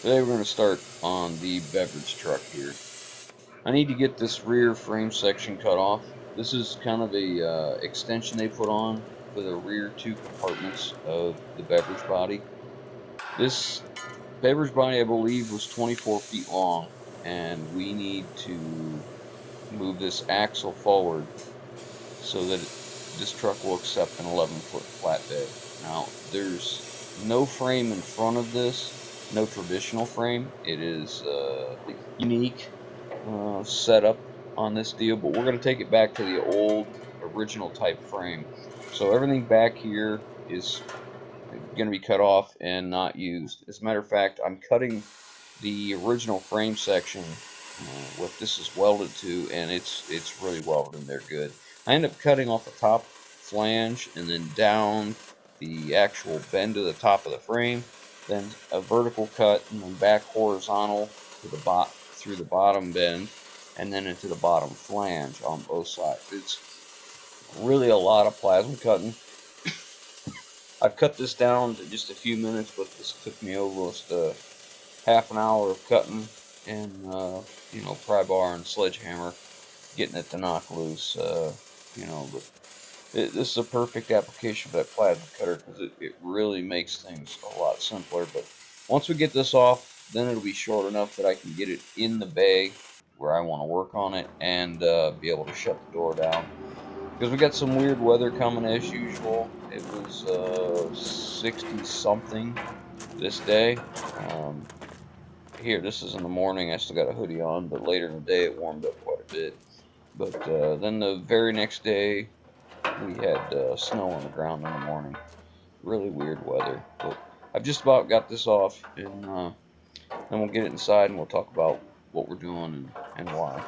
Today we're going to start on the Beverage truck here. I need to get this rear frame section cut off. This is kind of a extension they put on for the rear two compartments of the Beverage body. This Beverage body, I believe, was 24 feet long, and we need to move this axle forward so that this truck will accept an 11-foot flatbed. Now, there's no frame in front of this, no traditional frame. It is unique setup on this deal, but we're going to take it back to the old original type frame. So everything back here is going to be cut off and not used. As a matter of fact, I'm cutting the original frame section, what this is welded to, and it's really welded in there good. I end up cutting off the top flange and then down the actual bend to the top of the frame, then a vertical cut and then back horizontal to the through the bottom bend, and then into the bottom flange on both sides. It's really a lot of plasma cutting. I've cut this down to just a few minutes, but this took me almost half an hour of cutting and pry bar and sledgehammer, getting it to knock loose. But this is a perfect application for that plasma cutter because it really makes things a lot simpler. But once we get this off, then it'll be short enough that I can get it in the bay where I want to work on it and be able to shut the door down. Because we got some weird weather coming as usual. It was 60 something this day. Here, this is in the morning. I still got a hoodie on, but later in the day it warmed up quite a bit. But then the very next day we had snow on the ground in the morning. Really weird weather. But I've just about got this off, and then we'll get it inside and we'll talk about what we're doing and why.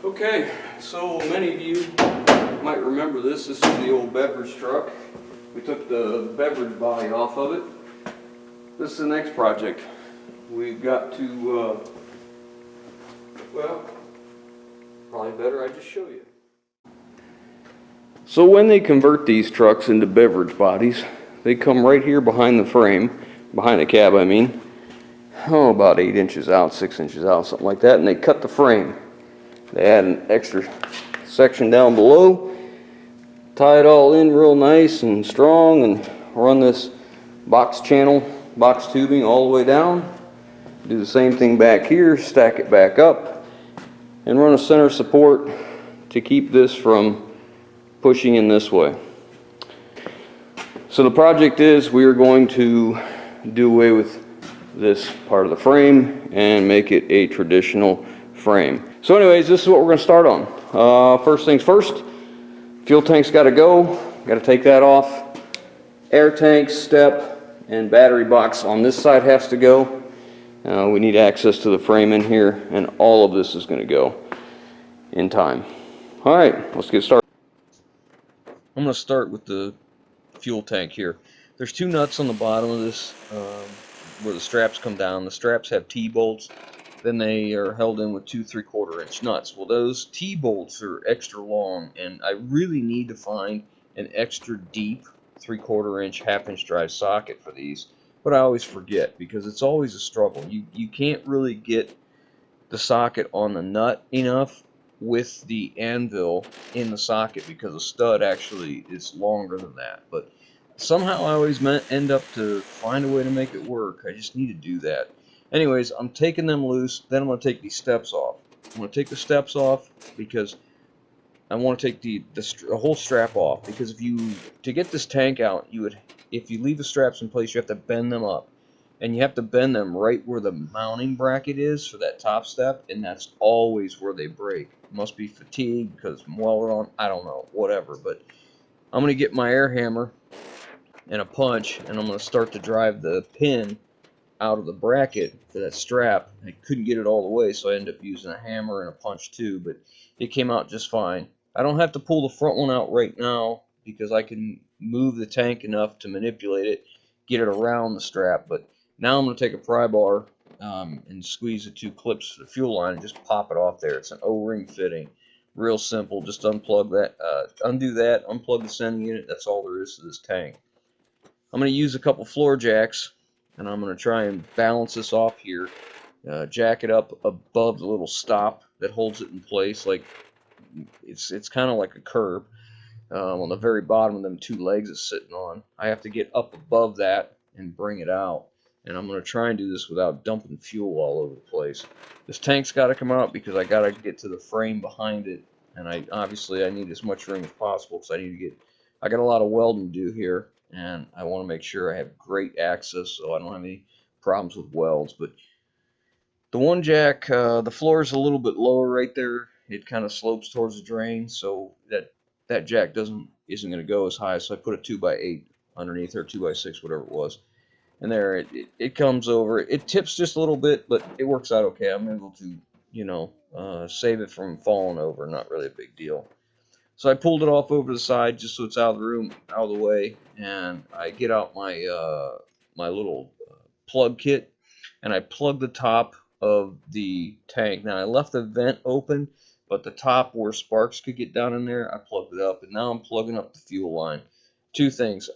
Okay, so many of you might remember this. This is the old Beverage truck. We took the Beverage body off of it. This is the next project. We've got to, well, probably better I just show you. So when they convert these trucks into Beverage bodies, they come right here behind the frame, behind the cab I mean, about 8 inches out, 6 inches out, something like that, and they cut the frame. They add an extra section down below, tie it all in real nice and strong, and run this box channel, box tubing all the way down. Do the same thing back here, stack it back up, and run a center support to keep this from pushing in this way. So the project is we are going to do away with this part of the frame and make it a traditional frame. So anyways, this is what we're going to start on. First things first, Fuel tank's got to go. Got to take that off. Air tank, step, and battery box on this side has to go. We need access to the frame in here, and all of this is going to go in time. All right, let's get started. I'm going to start with the fuel tank here. There's two nuts on the bottom of this where the straps come down. The straps have T-bolts. Then they are held in with 2 3/4-inch nuts. Well, those T-bolts are extra long, and I really need to find an extra deep 3/4-inch, half-inch drive socket for these. But I always forget because it's always a struggle. You can't really get the socket on the nut enough with the anvil in the socket because the stud actually is longer than that. But somehow I always end up to find a way to make it work. I just need to do that. Anyways, I'm taking them loose. Then I'm going to take these steps off. I'm going to take the steps off because I want to take the whole strap off, because to get this tank out, if you leave the straps in place, you have to bend them up, and you have to bend them right where the mounting bracket is for that top step, and that's always where they break. It must be fatigue because I'm welded on, I don't know, whatever. But I'm going to get my air hammer and a punch, and I'm going to start to drive the pin out of the bracket for that strap. I couldn't get it all the way, so I ended up using a hammer and a punch too, but it came out just fine. I don't have to pull the front one out right now because I can move the tank enough to manipulate it, get it around the strap. But now I'm going to take a pry bar and squeeze the 2 clips for the fuel line and just pop it off there. It's an O-ring fitting. Real simple. Just unplug that, undo that, unplug the sending unit. That's all there is to this tank. I'm going to use a couple floor jacks, and I'm going to try and balance this off here. Jack it up above the little stop that holds it in place. Like it's kind of like a curb on the very bottom of them 2 legs it's sitting on. I have to get up above that and bring it out. And I'm going to try and do this without dumping fuel all over the place. This tank's got to come out because I got to get to the frame behind it. And obviously I need as much room as possible because I got a lot of welding to do here. And I want to make sure I have great access so I don't have any problems with welds. But the one jack, the floor is a little bit lower right there. It kind of slopes towards the drain, so that jack isn't going to go as high. So I put a 2x8 underneath, or 2x6, whatever it was. And there it comes over. It tips just a little bit, but it works out okay. I'm able to save it from falling over. Not really a big deal. So I pulled it off over the side just so it's out of the room, out of the way, and I get out my my little plug kit, and I plug the top of the tank. Now I left the vent open, but the top where sparks could get down in there, I plugged it up, and now I'm plugging up the fuel line. 2 things.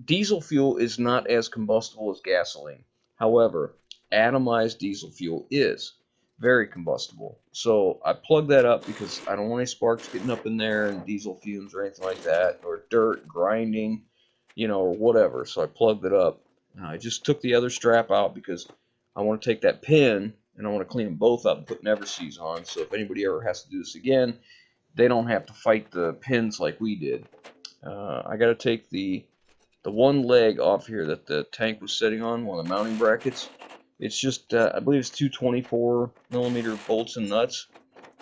Diesel fuel is not as combustible as gasoline. However, atomized diesel fuel is very combustible. So I plug that up because I don't want any sparks getting up in there and diesel fumes or anything like that, or dirt grinding, or whatever. So I plugged it up. I just took the other strap out because I want to take that pin and I want to clean them both up and put never seize on. So if anybody ever has to do this again, they don't have to fight the pins like we did. I got to take the one leg off here that the tank was sitting on, one of the mounting brackets. It's just, I believe it's 224mm bolts and nuts.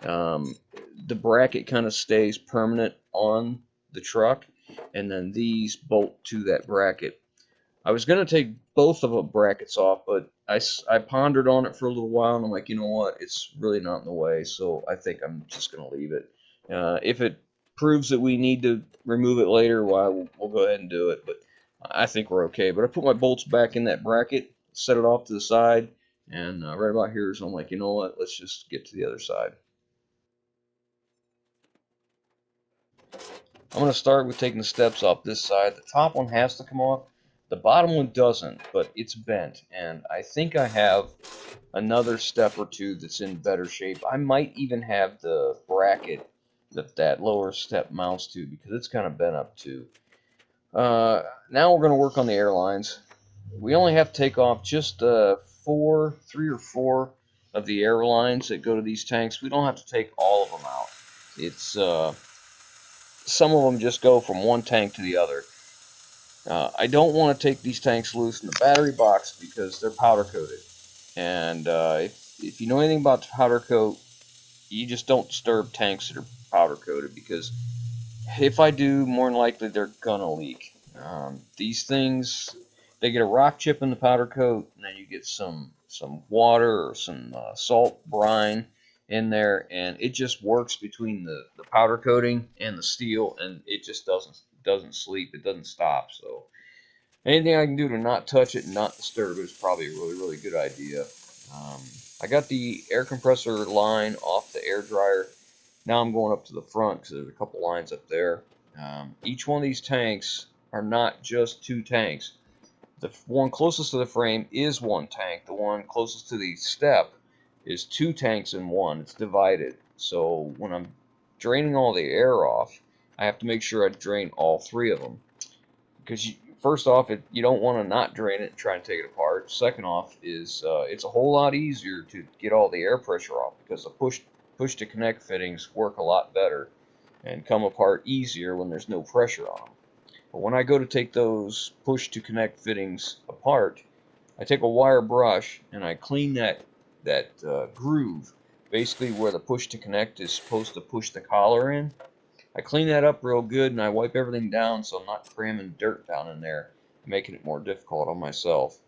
The bracket kind of stays permanent on the truck, and then these bolt to that bracket. I was going to take both of the brackets off, but I pondered on it for a little while, and I'm like, you know what, it's really not in the way, so I think I'm just going to leave it. If it proves that we need to remove it later, well, we'll go ahead and do it, but I think we're okay. But I put my bolts back in that bracket, set it off to the side, and right about here, so I'm like, you know what, let's just get to the other side. I'm going to start with taking the steps off this side. The top one has to come off. The bottom one doesn't, but it's bent, and I think I have another step or 2 that's in better shape. I might even have the bracket that lower step mounts to, because it's kind of bent up too. Now we're going to work on the airlines. We only have to take off just 3 or 4 of the airlines that go to these tanks. We don't have to take all of them out. It's some of them just go from one tank to the other. I don't want to take these tanks loose in the battery box because they're powder coated. And if you know anything about powder coat, you just don't disturb tanks that are powder coated, because If I do, more than likely they're gonna leak. These things, they get a rock chip in the powder coat, and then you get some water or some salt brine in there, and it just works between the powder coating and the steel, and it just doesn't sleep. It doesn't stop. So anything I can do to not touch it and not disturb it is probably a really good idea. Um, I got the air compressor line off the air dryer. Now I'm going up to the front because there's a couple lines up there. Each one of these tanks are not just two tanks. The one closest to the frame is one tank. The one closest to the step is two tanks in one. It's divided. So when I'm draining all the air off, I have to make sure I drain all three of them. Because first off, you don't want to not drain it and try and take it apart. Second off is it's a whole lot easier to get all the air pressure off because the push to connect fittings work a lot better and come apart easier when there's no pressure on them. But when I go to take those push to connect fittings apart, I take a wire brush and I clean that groove, basically where the push to connect is supposed to push the collar in. I clean that up real good and I wipe everything down so I'm not cramming dirt down in there, making it more difficult on myself.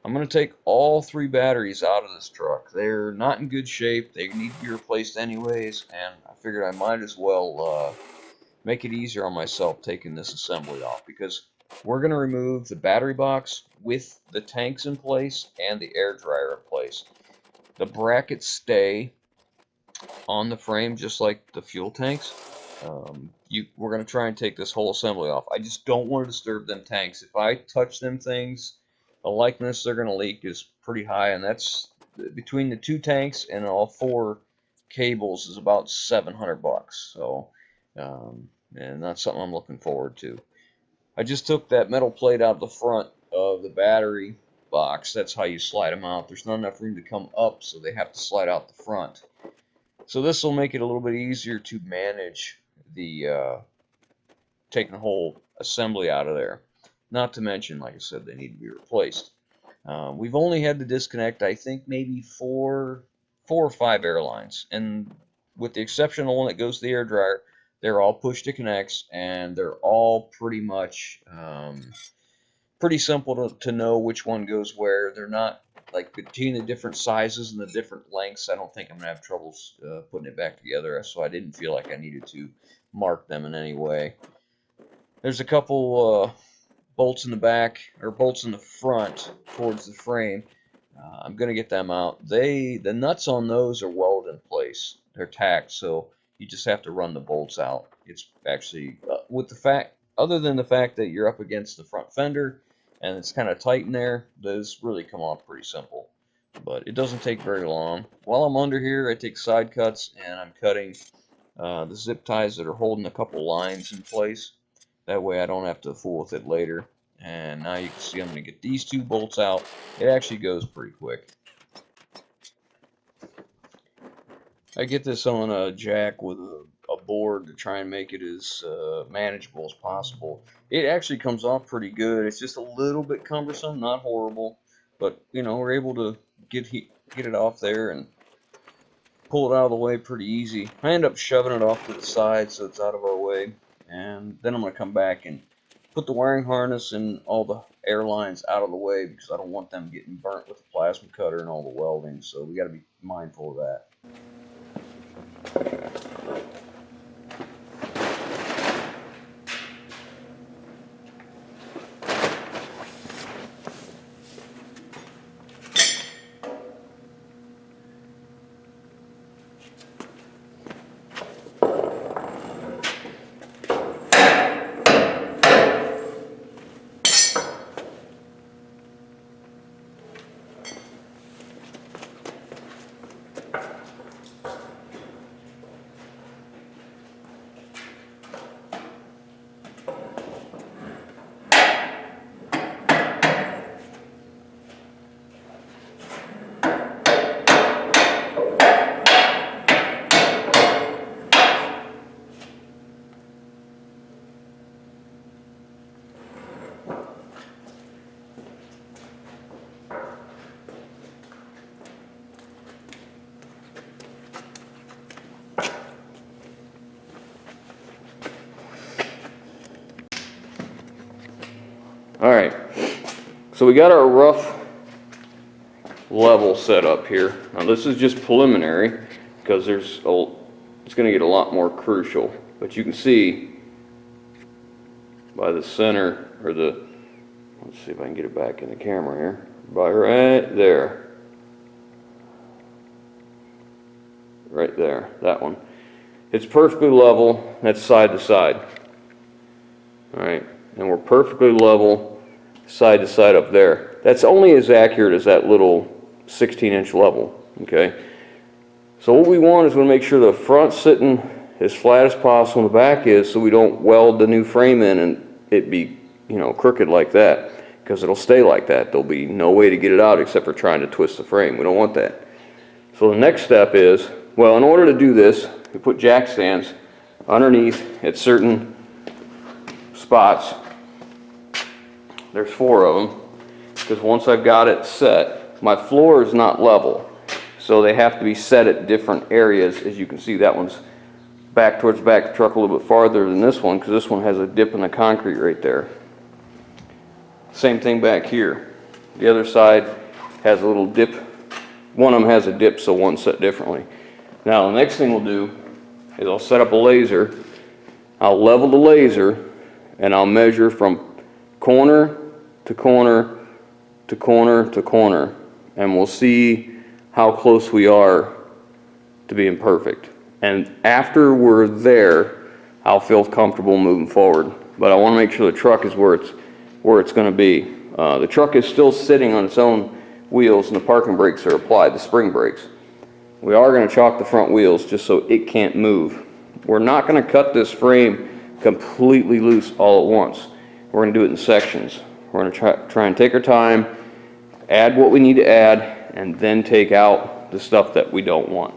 I'm going to take all three batteries out of this truck. They're not in good shape. They need to be replaced anyways, and I figured I might as well make it easier on myself taking this assembly off because we're going to remove the battery box with the tanks in place and the air dryer in place. The brackets stay on the frame just like the fuel tanks. We're going to try and take this whole assembly off. I just don't want to disturb them tanks. If I touch them things, the likeliness they're going to leak is pretty high, and that's between the two tanks and all four cables is about $700. So, and that's something I'm looking forward to. I just took that metal plate out of the front of the battery box. That's how you slide them out. There's not enough room to come up, so they have to slide out the front. So this will make it a little bit easier to manage the taking the whole assembly out of there. Not to mention, like I said, they need to be replaced. We've only had to disconnect, I think, maybe four or five airlines, and with the exception of the one that goes to the air dryer, they're all push to connects, and they're all pretty much pretty simple to know which one goes where. They're not like between the different sizes and the different lengths. I don't think I'm gonna have troubles putting it back together, so I didn't feel like I needed to mark them in any way. There's a couple bolts in the back or bolts in the front towards the frame. I'm gonna get them out. The nuts on those are welded in place. They're tacked, so you just have to run the bolts out. It's actually with the fact, other than the fact that you're up against the front fender and it's kind of tight in there, those really come off pretty simple. But it doesn't take very long. While I'm under here, I take side cuts and I'm cutting the zip ties that are holding a couple lines in place. That way I don't have to fool with it later. And now you can see I'm going to get these two bolts out. It actually goes pretty quick. I get this on a jack with a board to try and make it as manageable as possible. It actually comes off pretty good. It's just a little bit cumbersome, not horrible, but you know we're able to get it off there and pull it out of the way pretty easy. I end up shoving it off to the side so it's out of our way, and then I'm going to come back and put the wiring harness and all the air lines out of the way because I don't want them getting burnt with the plasma cutter and all the welding, so we got to be mindful of that. All right, so we got our rough level set up here. Now this is just preliminary because it's going to get a lot more crucial, but you can see by the center, or let's see if I can get it back in the camera here, by right there, that one. It's perfectly level, that's side to side. All right, and we're perfectly level side to side up there. That's only as accurate as that little 16-inch level, okay? So what we want is we want to make sure the front's sitting as flat as possible and the back is, so we don't weld the new frame in and it be, you know, crooked like that, because it'll stay like that. There'll be no way to get it out except for trying to twist the frame. We don't want that. So the next step is, well, in order to do this, we put jack stands underneath at certain spots. There's 4 of them, because once I've got it set, my floor is not level, so they have to be set at different areas. As you can see, that one's back towards the back of the truck a little bit farther than this one, because this one has a dip in the concrete right there. Same thing back here. The other side has a little dip. One of them has a dip, so one's set differently. Now the next thing we'll do is I'll set up a laser. I'll level the laser and I'll measure from corner to corner to corner to corner, and we'll see how close we are to being perfect. And after we're there, I'll feel comfortable moving forward. But I want to make sure the truck is where it's going to be. The truck is still sitting on its own wheels, and the parking brakes are applied, the spring brakes. We are going to chalk the front wheels just so it can't move. We're not going to cut this frame completely loose all at once. We're going to do it in sections. We're going to try and take our time, add what we need to add, and then take out the stuff that we don't want.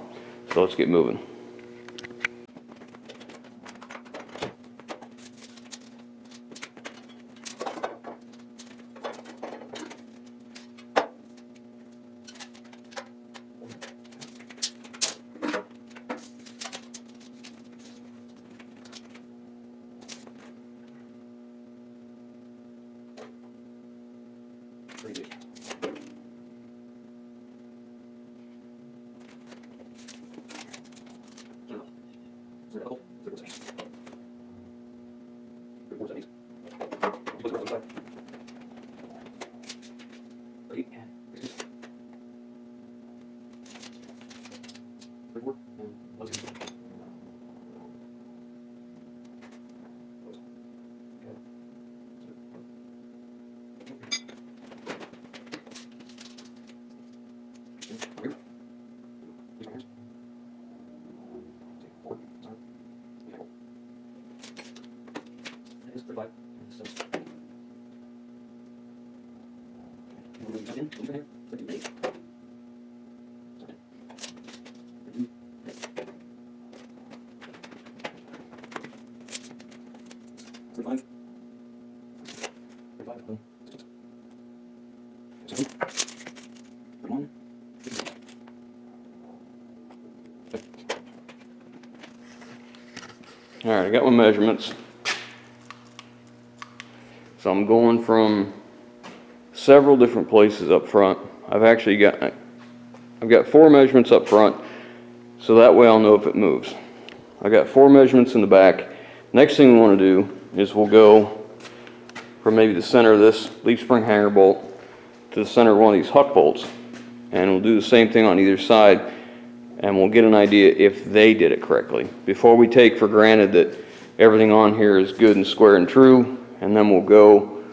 So let's get moving. All right, I got my measurements. So I'm going from several different places up front. I've got 4 measurements up front, so that way I'll know if it moves. I got 4 measurements in the back. Next thing we want to do is we'll go from maybe the center of this leaf spring hanger bolt to the center of one of these huck bolts, and we'll do the same thing on either side, and we'll get an idea if they did it correctly before we take for granted that everything on here is good and square and true. And then we'll go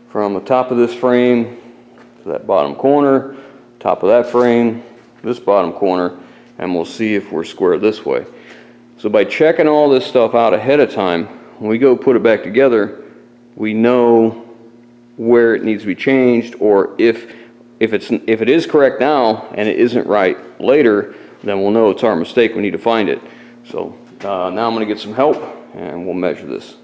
from the top of this frame to that bottom corner, top of that frame, this bottom corner, and we'll see if we're square this way. So by checking all this stuff out ahead of time, when we go put it back together, we know where it needs to be changed, or if it is correct now and it isn't right later, then we'll know it's our mistake. We need to find it. So now I'm going to get some help and we'll measure this.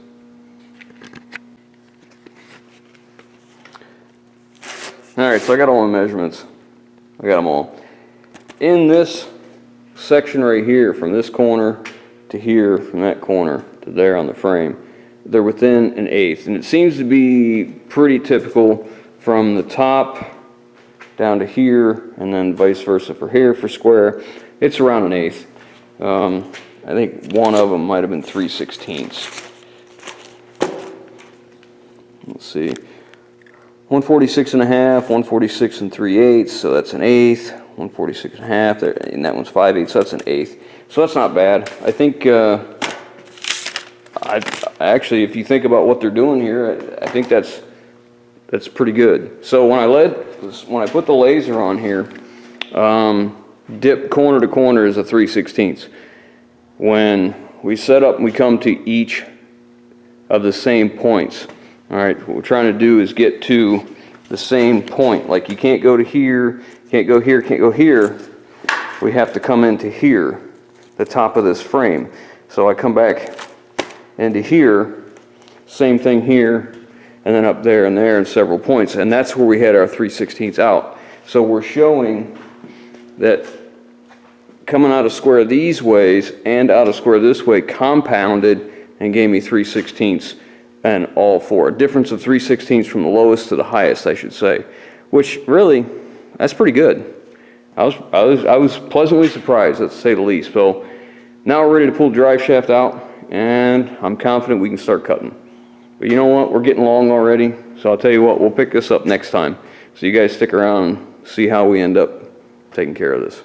Alright, so I got all my measurements. I got them all. In this section right here, from this corner to here, from that corner to there on the frame, they're within an eighth. And it seems to be pretty typical from the top down to here, and then vice versa for here for square. It's around an eighth. I think one of them might have been 3/16. Let's see. 146 and a half, 146 and 3/8, so that's an eighth. 146 and a half, and that one's 5/8, so that's an eighth. So that's not bad. I think, actually, if you think about what they're doing here, I think that's pretty good. So when I put the laser on here, dip corner to corner is a 3/16. When we set up and we come to each of the same points, all right, what we're trying to do is get to the same point. Like you can't go to here, can't go here, can't go here. We have to come into here, the top of this frame. So I come back into here, same thing here, and then up there and there and several points. And that's where we had our 3/16 out. So we're showing that coming out of square these ways and out of square this way compounded and gave me 3/16 and all four. A difference of 3/16 from the lowest to the highest, I should say, which really, that's pretty good. I was pleasantly surprised, let's say the least. So now we're ready to pull the drive shaft out, and I'm confident we can start cutting. But you know what, we're getting long already, so I'll tell you what, we'll pick this up next time. So you guys stick around and see how we end up taking care of this.